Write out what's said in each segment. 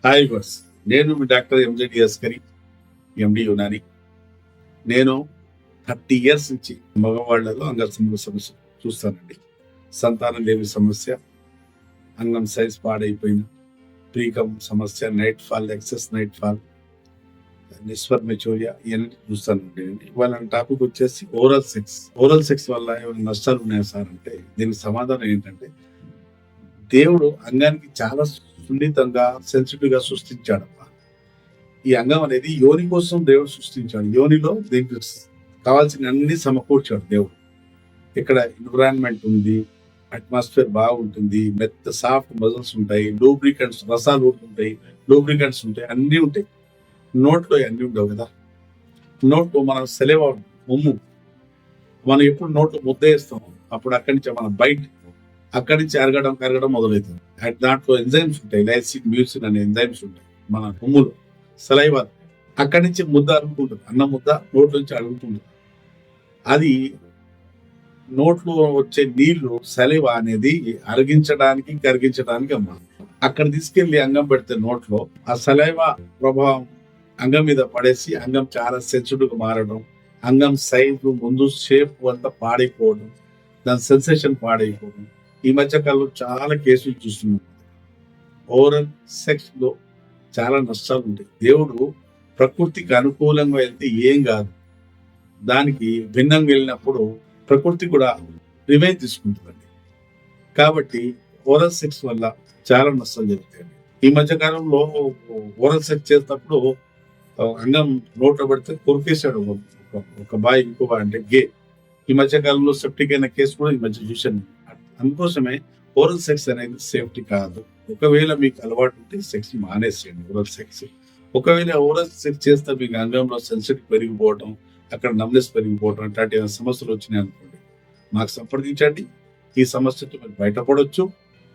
Hi bus. నేను మీ doctor ఎంజెడి Askari, ఎండి యునాని. నేను 30 years నుంచి మగవాళ్లలో అంగ సమస్య చూస్తానండి. సంతానం లేని సమస్య, అంగం సైజ్ పాడైపోయిన, ప్రీకం సమస్య, night fall, excess night fall, నిస్పర్మెచోరియా ఇవన్నీ చూస్తానండి. వాళ్ళ టాపిక్ వచ్చేసి ఓరల్ సెక్స్. ఓరల్ సెక్స్ వల్ల ఏమైనా నష్టాలు ఉన్నాయా సార్ అంటే, దీనికి సమాధానం ఏంటంటే, దేవుడు అంగానికి చాలా సున్నితంగా, సెన్సిటివ్ గా సృష్టించాడమ్మా. ఈ అంగం అనేది యోని కోసం దేవుడు సృష్టించాడు. యోనిలో దీనికి కావాల్సిన అన్ని సమకూర్చాడు దేవుడు. ఇక్కడ ఎన్విరాన్మెంట్ ఉంది, అట్మాస్ఫియర్ బాగుంటుంది, మెత్త సాఫ్ట్ మజిల్స్ ఉంటాయి, లూబ్రికెంట్స్ రసాలు ఉంటాయి, లూబ్రికెంట్స్ ఉంటాయి, అన్నీ ఉంటాయి. నోట్లో అన్నీ ఉండవు కదా. నోట్లో మనం సెలవు ఉమ్ము, మనం ఎప్పుడు నోట్లో ముద్ద వేస్తాం, అప్పుడు అక్కడి నుంచి మన బయట అక్కడి నుంచి కరగడం మొదలవుతుంది. దాంట్లో ఎంజైమ్స్ ఉంటాయి, లైసిన్, మ్యూసిన్ అనే ఎంజైమ్స్ ఉంటాయి మన ఉమ్ములో, సలైవా. అక్కడి నుంచి ముద్ద అడుగుతుంటుంది, అన్న ముద్ద నోట్లో నుంచి అడుగుతుంటుంది. అది నోట్లో వచ్చే నీళ్లు సలైవా అనేది అరిగించడానికి కరిగించడానికి అమ్మ. అక్కడ తీసుకెళ్లి అంగం పెడితే నోట్లో ఆ సలైవా ప్రభావం అంగం మీద పడేసి అంగం చాలా సెన్సిటివ్ గా మారడం, అంగం సైజు ముందు షేప్ అంతా పాడైపోవడం, దాని సెన్సేషన్ పాడైపోవడం. ఈ మధ్య కాలంలో చాలా కేసులు చూస్తున్నాం. ఓరల్ సెక్స్ లో చాలా నష్టాలు ఉంటాయి. దేవుడు ప్రకృతికి అనుకూలంగా వెళ్తే ఏం కాదు, దానికి భిన్నంగా వెళ్ళినప్పుడు ప్రకృతి కూడా రివెంజ్ తీసుకుంటుందండి. కాబట్టి ఓరల్ సెక్స్ వల్ల చాలా నష్టాలు జరుగుతాయండి. ఈ మధ్య కాలంలో ఓరల్ సెక్స్ చేసినప్పుడు అంగం నోట్లో పెడితే కొరికేశాడు ఒక బాయ్, ఇంకో బాయ్ అంటే గే. ఈ మధ్య కాలంలో సెప్టిక్ అయిన కేసు కూడా ఈ మధ్య చూశాను. అందుకోసమే ఓరల్ సెక్స్ అనేది సేఫ్టీ కాదు. ఒకవేళ మీకు అలవాటు ఉంటే సెక్స్ మానేసేయండి. ఓరల్ సెక్స్ ఒకవేళ ఓరల్ సెక్స్ చేస్తే మీకు అంగంలో సెన్సిటివ్ పెరిగిపోవడం, అక్కడ నమ్నెస్ పెరిగిపోవడం, అట్లాంటి సమస్యలు వచ్చినాయి అనుకోండి, మాకు సంప్రదించండి. ఈ సమస్యతో మీరు బయటపడవచ్చు.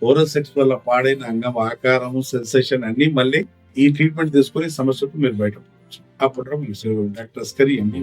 ఓరల్ సెక్స్ వల్ల పాడైన అంగం ఆకారము, సెన్సేషన్ అన్ని మళ్ళీ ఈ ట్రీట్మెంట్ తీసుకొని సమస్యకు మీరు బయటపడవచ్చు. అప్పుడు డాక్టర్ అస్కరి ఎండి.